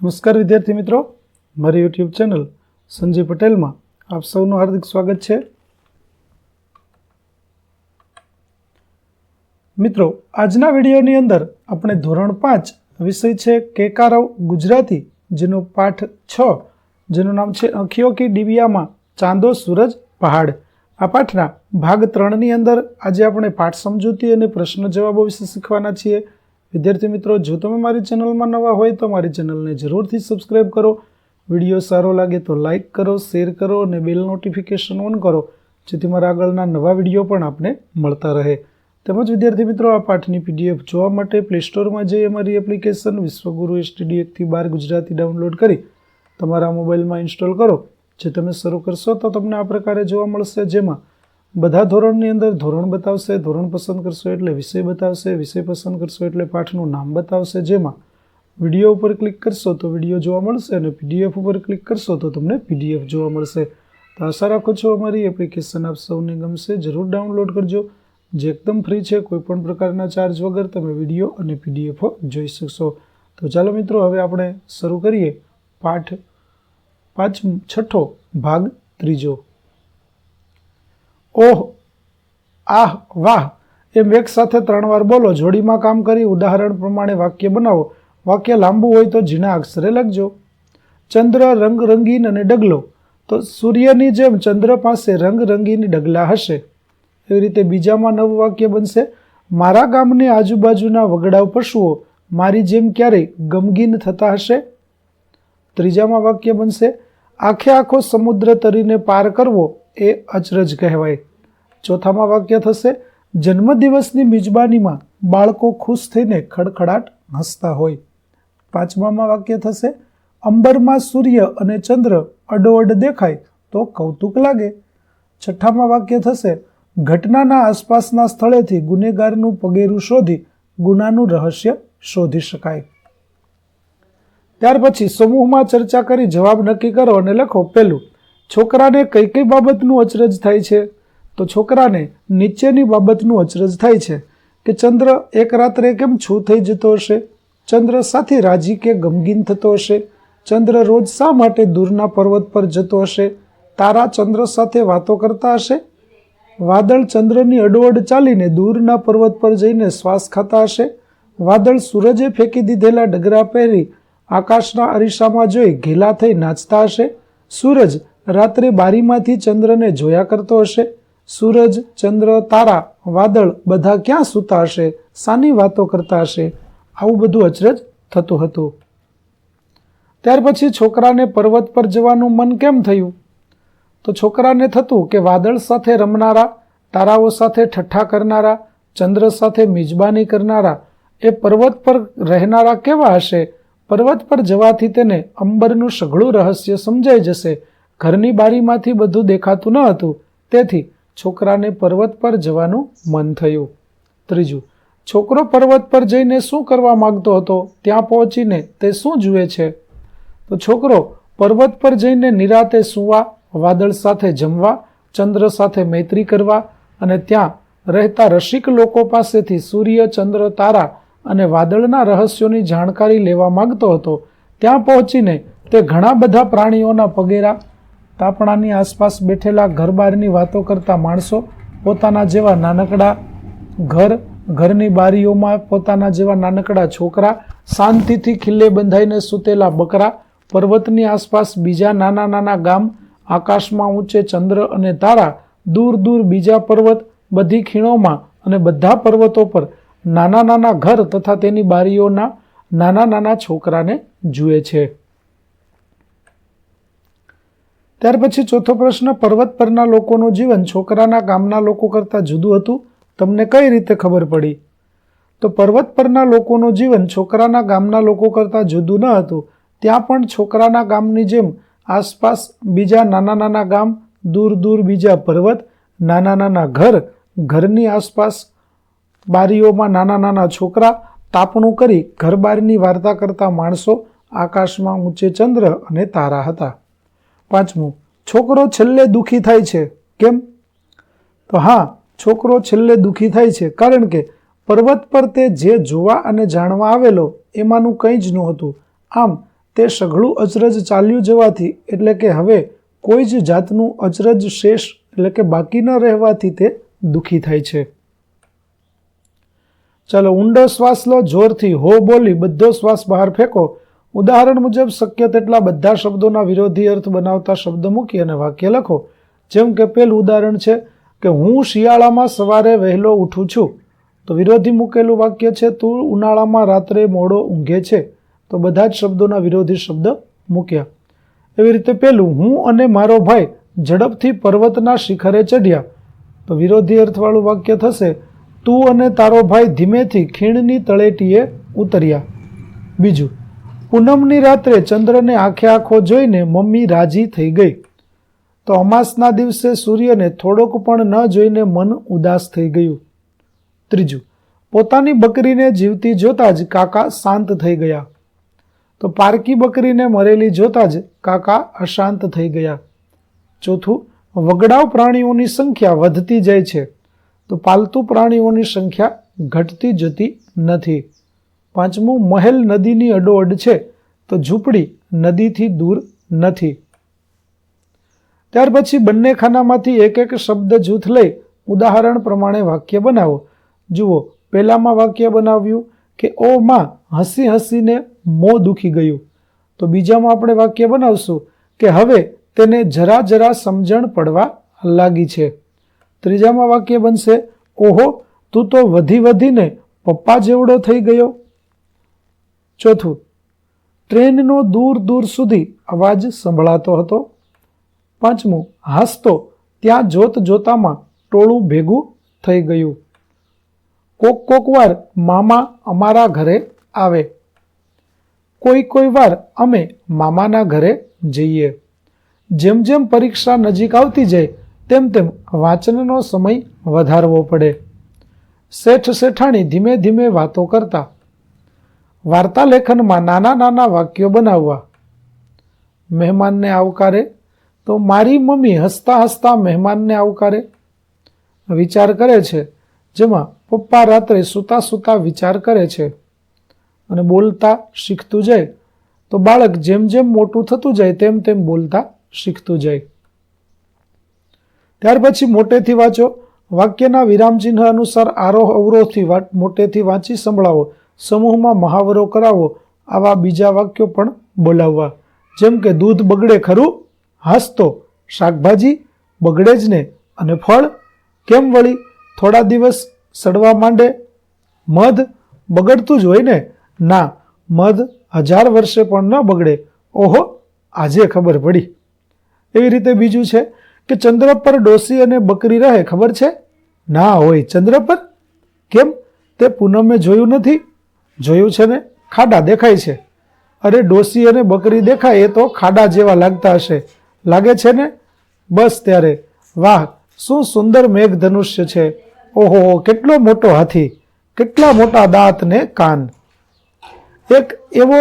નમસ્કાર વિદ્યાર્થી મિત્રો, મારી યુટ્યુબ ચેનલ સંજય પટેલમાં આપ સૌનું હાર્દિક સ્વાગત છે. મિત્રો, આજના વિડીયોની અંદર આપણે ધોરણ 5 વિષય છે કેકારવ ગુજરાતી, જેનો પાઠ 6 જેનું નામ છે આંખીઓ કી ડિબિયામાં ચાંદો સૂરજ પહાડ. આ પાઠના ભાગ 3 ની અંદર આજે આપણે પાઠ સમજૂતી અને પ્રશ્ન જવાબો વિશે શીખવાના છીએ. વિદ્યાર્થી મિત્રો, જો તમે મારી ચેનલમાં નવા હોય તો મારી ચેનલને જરૂરથી સબસ્ક્રાઇબ કરો. વિડીયો સારો લાગે તો લાઇક કરો, શેર કરો અને બેલ નોટિફિકેશન ઓન કરો, જેથી મારા આગળના નવા વિડીયો પણ આપને મળતા રહે. તેમજ વિદ્યાર્થી મિત્રો, આ પાઠની PDF જોવા માટે પ્લે સ્ટોરમાં જઈ અમારી એપ્લિકેશન વિશ્વગુરુ STD 1-12 ગુજરાતી ડાઉનલોડ કરી તમારા મોબાઈલમાં ઇન્સ્ટોલ કરો. જે તમે શરૂ કરશો તો તમને આ પ્રકારે જોવા મળશે, જેમાં બધા ધોરણની અંદર ધોરણ બતાવશે, ધોરણ પસંદ કરશો એટલે વિષય બતાવશે, વિષય પસંદ કરશો એટલે પાઠનું નામ બતાવશે. જેમાં વિડીયો ઉપર ક્લિક કરશો તો વિડીયો જોવા મળશે અને PDF ઉપર ક્લિક કરશો તો તમને PDF જોવા મળશે. તો આશા રાખું છું અમારી એપ્લિકેશન આપ સૌને ગમશે. જરૂર ડાઉનલોડ કરજો, જે એકદમ ફ્રી છે. કોઈપણ પ્રકારના ચાર્જ વગર તમે વિડીયો અને PDF જોઈ શકશો. તો ચાલો મિત્રો, હવે આપણે શરૂ કરીએ પાઠ 6 ભાગ 3. ઓહ, આહ, વાહ એમ એક સાથે 3 વાર બોલો. જોડીમાં કામ કરી ઉદાહરણ પ્રમાણે વાક્ય બનાવો. વાક્ય લાંબુ હોય તો ઝીણા અક્ષરે લખજો. ચંદ્ર રંગ રંગીન અને ડગલો, તો સૂર્યની જેમ ચંદ્ર પાસે રંગ રંગીન ડગલા હશે. એવી રીતે બીજામાં નવું વાક્ય બનશે, મારા ગામની આજુબાજુના વગડાવ પશુઓ મારી જેમ ક્યારેય ગમગીન થતા હશે. ત્રીજામાં વાક્ય બનશે, આખે આખો સમુદ્ર તરીને પાર કરવો એ અચરજ કહેવાય. ચોથામાં વાક્ય થશે, જન્મદિવસની મિજબાનીમાં બાળકો ખુશ થઈને ખડખડાટ હસતા હોય. પાંચમામાં વાક્ય થશે, અંબરમાં સૂર્ય અને ચંદ્ર અડોઅડ દેખાય તો કૌતુક લાગે. છઠ્ઠામાં વાક્ય થશે, ઘટનાના આસપાસના સ્થળેથી ગુનેગારનું પગેરું શોધી ગુનાનું રહસ્ય શોધી શકાય. ત્યાર પછી સમૂહમાં ચર્ચા કરી જવાબ નક્કી કરો અને લખો. પહેલું, છોકરાને કઈ કઈ બાબતનું અચરજ થાય છે? તો છોકરાને નીચેની બાબતનું અચરજ થાય છે કે ચંદ્ર એક રાત્રે કેમ છું થઈ જતો હશે? ચંદ્ર સાથે રાજી કે ગમગીન થતો હશે? ચંદ્ર રોજ શા માટે દૂરના પર્વત પર જતો હશે? તારા ચંદ્ર સાથે વાતો કરતા હશે? વાદળ ચંદ્રની અડોઅડ ચાલીને દૂરના પર્વત પર જઈને શ્વાસ ખાતા હશે? વાદળ સૂરજે ફેંકી દીધેલા ડગરા પહેરી આકાશના અરીસામાં જોઈ ઘેલા થઈ નાચતા હશે? સૂરજ રાત્રે બારીમાંથી ચંદ્રને જોયા કરતો હશે? સૂરજ, ચંદ્ર, તારા, વાદળ બધા ક્યાં સૂતા હશે? શાની વાતો કરતા હશે? આવું બધું અચરજ થતું હતું. ત્યાર પછી છોકરાને પર્વત પર જવાનું મન કેમ થયું? તો છોકરાને થતું કે વાદળ સાથે રમનારા, તારાઓ સાથે ઠઠ્ઠા કરનારા, ચંદ્ર સાથે મિજબાની કરનારા એ પર્વત પર રહેનારા કેવા હશે? પર્વત પર જવાથી તેને અંબરનું સઘળું રહસ્ય સમજાઈ જશે. ઘરની બારીમાંથી બધું દેખાતું ન હતું, તેથી છોકરાને પર્વત પર જવાનું મન થયું. ત્રીજું, છોકરો પર્વત પર જઈને શું કરવા માંગતો હતો? ત્યાં પહોંચીને તે શું જુએ છે? તો છોકરો પર્વત પર જઈને નિરાતે સૂવા, વાદળ સાથે જમવા, ચંદ્ર સાથે મૈત્રી કરવા અને ત્યાં રહેતા રસિક લોકો પાસેથી સૂર્ય, ચંદ્ર, તારા અને વાદળના રહસ્યોની જાણકારી લેવા માંગતો હતો. ત્યાં પહોંચીને તે ઘણા બધા પ્રાણીઓના પગેરા, તાપણાની આસપાસ બેઠેલા ઘરબારની વાતો કરતા માણસો, પોતાના જેવા નાનકડા ઘર, ઘરની બારીઓમાં પોતાના જેવા નાનકડા છોકરા, શાંતિથી ખિલ્લે બંધાઈને સૂતેલા બકરા, પર્વતની આસપાસ બીજા નાના નાના ગામ, આકાશમાં ઊંચે ચંદ્ર અને તારા, દૂર દૂર બીજા પર્વત, બધી ખીણોમાં અને બધા પર્વતો પર નાના નાના ઘર તથા તેની બારીઓના નાના નાના છોકરાને જુએ છે. ત્યાર પછી ચોથો પ્રશ્ન, પર્વત પરના લોકોનું જીવન છોકરાના ગામના લોકો કરતાં જુદું હતું. તમને કઈ રીતે ખબર પડી? તો પર્વત પરના લોકોનું જીવન છોકરાના ગામના લોકો કરતાં જુદું ન હતું. ત્યાં પણ છોકરાના ગામની જેમ આસપાસ બીજા નાના નાના ગામ, દૂર દૂર બીજા પર્વત, નાના નાના ઘર, ઘરની આસપાસ બારીઓમાં નાના નાના છોકરા, તાપણું કરી ઘરબારની વાર્તા કરતા માણસો, આકાશમાં ઊંચે ચંદ્ર અને તારા હતા. પાંચમું, છોકરો છેલ્લે દુઃખી થાય છે. કેમ? તો હા, છોકરો છેલ્લે દુઃખી થાય છે કારણ કે પર્વત પર તે જે જોવા અને જાણવા આવેલો એમાંનું કંઈ જ નહોતું. આમ તે સઘળું અચરજ ચાલ્યું જવાથી એટલે કે હવે કોઈ જ જાતનું અચરજ શેષ એટલે કે બાકી ન રહેવાથી તે દુઃખી થાય છે. ચાલો, ઊંડો શ્વાસ લો, જોરથી હો બોલી બધો શ્વાસ બહાર ફેંકો. ઉદાહરણ મુજબ શક્ય તેટલા બધા શબ્દોના વિરોધી અર્થ બનાવતા શબ્દ મૂકી અને વાક્ય લખો. જેમ કે પેલું ઉદાહરણ છે કે હું શિયાળામાં સવારે વહેલો ઉઠું છું. તો વિરોધી મૂકેલું વાક્ય છે તું ઉનાળામાં રાત્રે મોડો ઊંઘે છે. તો બધા જ શબ્દોના વિરોધી શબ્દ મૂક્યા. એવી રીતે પેલું હું અને મારો ભાઈ ઝડપથી પર્વતના શિખરે ચઢ્યા. તો વિરોધી અર્થવાળું વાક્ય થશે તું અને તારો ભાઈ ધીમેથી ખીણની તળેટીએ ઉતર્યા. બીજું, પૂનમની રાત્રે ચંદ્રને આંખે આંખો જોઈને મમ્મી રાજી થઈ ગઈ. તો અમાસના દિવસે સૂર્યને થોડોક પણ ન જોઈને મન ઉદાસ થઈ ગયું. ત્રીજું, પોતાની બકરીને જીવતી જોતા જ કાકા શાંત થઈ ગયા. તો પારકી બકરીને મરેલી જોતા જ કાકા અશાંત થઈ ગયા. ચોથું, વગડાઉ પ્રાણીઓની સંખ્યા વધતી જાય છે. તો પાલતુ પ્રાણીઓની સંખ્યા ઘટતી જતી નથી. પાંચમું, મહેલ નદીની અડોઅડ છે તો ઝૂંપડી નદીથી દૂર નથી. ત્યાર પછી બંને ખાનામાંથી એક એક શબ્દ જૂથ લઈ ઉદાહરણ પ્રમાણે વાક્ય બનાવો. જુઓ, પહેલામાં વાક્ય બનાવ્યું કે ઓ માં હસી હસીને મોં દુખી ગયું. તો બીજામાં આપણે વાક્ય બનાવશું કે હવે તેને જરા જરા સમજણ પડવા લાગી છે. ત્રીજામાં વાક્ય બનશે ઓહો તું તો વધી વધીને પપ્પા જેવડો થઈ ગયો. ચોથું, ટ્રેનનો દૂર દૂર સુધી અવાજ સંભળાતો હતો. પાંચમું, હાસતો ત્યાં જોત જોતામાં ટોળું ભેગું થઈ ગયું. કોક વાર મામા અમારા ઘરે આવે. કોઈ વાર અમે મામાના ઘરે જઈએ. જેમ જેમ પરીક્ષા નજીક આવતી જાય તેમ તેમ વાંચનનો સમય વધારવો પડે. શેઠ શેઠાણી ધીમે ધીમે વાતો કરતા. વાર્તા લેખનમાં નાના નાના વાક્યો બનાવવા. મહેમાનને આવકારે તો મારી મમ્મી હસતા હસતા મહેમાનને આવકારે. વિચાર કરે છે જેમાં પપ્પા રાત્રે સૂતા સૂતા વિચાર કરે છે. અને બોલતા શીખતું જાય તો બાળક જેમ જેમ મોટું થતું જાય તેમ તેમ બોલતા શીખતું જાય. ત્યાર પછી મોટેથી વાંચો. વાક્યના વિરામચિહ્ન અનુસાર આરોહ અવરોહથી મોટેથી વાંચી સંભળાવો. સમૂહમાં મહાવરો કરાવો. આવા બીજા વાક્યો પણ બોલાવવા. જેમ કે દૂધ બગડે ખરું? હાસતો. શાકભાજી બગડે જ ને. અને ફળ કેમ વળી થોડા દિવસ સડવા માંડે? મધ બગડતું જ હોય ને? ના, મધ 1000 વર્ષે પણ ન બગડે. ઓહો, આજે ખબર પડી. એવી રીતે બીજું છે કે ચંદ્ર પર ડોસી અને બકરી રહે, ખબર છે? ના હોય. ચંદ્ર પર? કેમ? તે પૂનમે જોયું નથી? જોયું છે ને, ખાડા દેખાય છે. અરે ડોસી અને બકરી દેખાય એ તો ખાડા જેવા લાગતા હશે. લાગે છે ને? બસ ત્યારે. વાહ, શું સુંદર મેઘધનુષ્ય છે. ઓહો, કેટલો મોટો હાથી, કેટલા મોટા દાંત ને કાન. એક એવો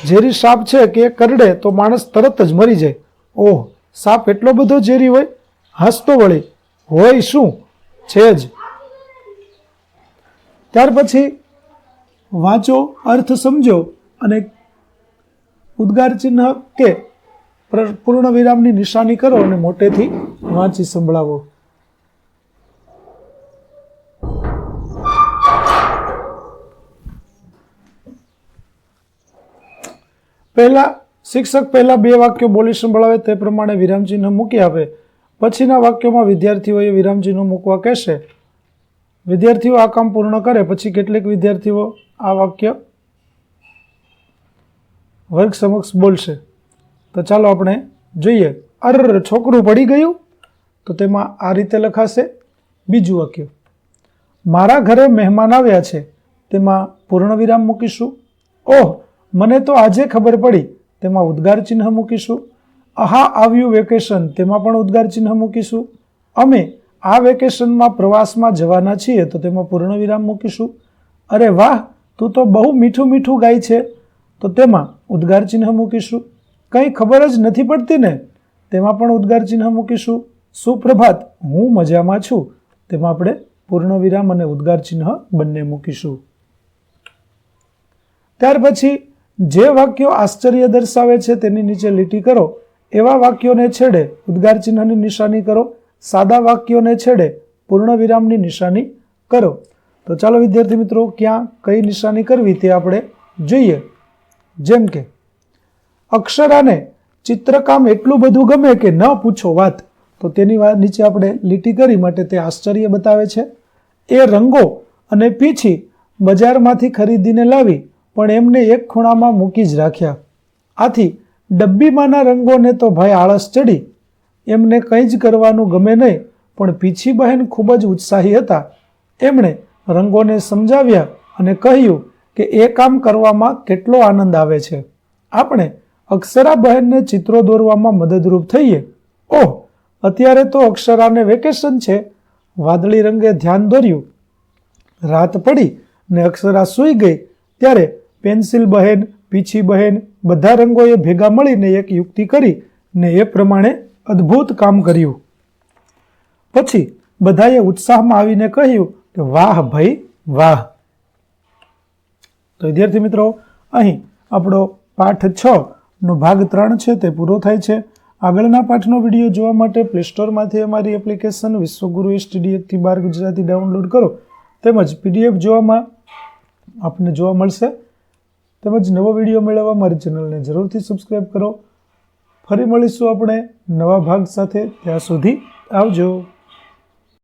ઝેરી સાપ છે કે એ કરડે તો માણસ તરત જ મરી જાય. ઓહ, સાપ એટલો બધો ઝેરી હોય? હસતો વળી હોય શું, છે જ. ત્યાર પછી વાંચો, અર્થ સમજો અને ઉદ્ગાર ચિહ્ન કે પૂર્ણ વિરામની નિશાની કરો અને મોટેથી વાંચી સંભળાવો. શિક્ષક પહેલા 2 વાક્યો બોલી સંભળાવે તે પ્રમાણે વિરામચિહ્ન મૂકી આપે. પછીના વાક્યોમાં વિદ્યાર્થીઓએ વિરામચિહ્નો મૂકવા કહેશે. વિદ્યાર્થીઓ આ કામ પૂર્ણ કરે પછી કેટલીક વિદ્યાર્થીઓ આ વાક્ય વર્ગ સમક્ષ બોલશે. તો ચાલો આપણે જોઈએ. અર, છોકરું પડી ગયું. તો તેમાં આ રીતે લખાશે. બીજું વાક્ય, મારા ઘરે મહેમાન આવ્યા છે. તેમાં પૂર્ણ વિરામ મૂકીશું. ઓહ, મને તો આજે ખબર પડી. તેમાં ઉદ્ગાર ચિહ્ન મૂકીશું. આહા, આવ્યું વેકેશન. તેમાં પણ ઉદ્ગાર ચિહ્ન મૂકીશું. અમે આ વેકેશનમાં પ્રવાસમાં જવાના છીએ. તો તેમાં પૂર્ણ વિરામ મૂકીશું. અરે વાહ, તું તો બહુ મીઠું મીઠું ગાય છે. તો તેમાં ઉદ્ગાર ચિહ્ન મૂકીશું. કંઈ ખબર જ નથી પડતી ને? તેમાં પણ ઉદ્ગાર ચિહ્ન મૂકીશું. સુપ્રભાત, હું મજામાં છું. તેમાં આપણે પૂર્ણ વિરામ અને ઉદ્ગાર ચિહ્ન બંને મૂકીશું. ત્યાર પછી જે વાક્યો આશ્ચર્ય દર્શાવે છે તેની નીચે લીટી કરો. એવા વાક્યોને છેડે ઉદ્ગાર ચિહ્નની નિશાની કરો. સાદા વાક્યોને છેડે પૂર્ણ વિરામની નિશાની કરો. તો ચાલો વિદ્યાર્થી મિત્રો, ક્યાં કઈ નિશાની કરવી તે આપણે જોઈએ. જેમ કે અક્ષરાને ચિત્રકામ એટલું બધું ગમે કે ન પૂછો વાત, તો તેની નીચે આપણે લીટી કરી માટે તે આશ્ચર્ય બતાવે છે. એ રંગો અને પીછી બજારમાંથી ખરીદીને લાવી પણ એમને એક ખૂણામાં મૂકી જ રાખ્યા. આથી ડબ્બીમાંના રંગોને તો ભાઈ આળસ ચડી, એમને કંઈ જ કરવાનું ગમે નહીં, પણ પીછી બહેન ખૂબ જ ઉત્સાહી હતા. એમણે રંગોને સમજાવ્યા અને કહ્યું કે એ કામ કરવામાં કેટલો આનંદ આવે છે. આપણે અક્ષરા બહેનને ચિત્રો દોરવામાં મદદરૂપ થઈએ. ઓહ, અત્યારે તો અક્ષરાને વેકેશન છે. વાદળી રંગે ધ્યાન દોર્યું. રાત પડી ને અક્ષરા સૂઈ ગઈ ત્યારે પેન્સિલ બહેન, પીછી બહેન બધા રંગોએ ભેગા મળીને એક યુક્તિ કરી ને એ પ્રમાણે અદ્ભુત કામ કર્યું. પછી બધાએ ઉત્સાહમાં આવીને કહ્યું કે વાહ ભાઈ વાહ. તો વિદ્યાર્થી મિત્રો, અહીં આપણો પાઠ 6 નો ભાગ 3 છે તે પૂરો થાય છે. આગળના પાઠનો વિડીયો જોવા માટે પ્લે સ્ટોરમાંથી અમારી એપ્લિકેશન વિશ્વગુરુ STD 1-12 ગુજરાતી ડાઉનલોડ કરો. તેમજ PDF જોવામાં આપને જોવા મળશે. તેમજ નવો વિડીયો મેળવવા મારી ચેનલને જરૂરથી સબસ્ક્રાઈબ કરો. ફરી મળીશું આપણે નવા ભાગ સાથે. ત્યાં સુધી આવજો.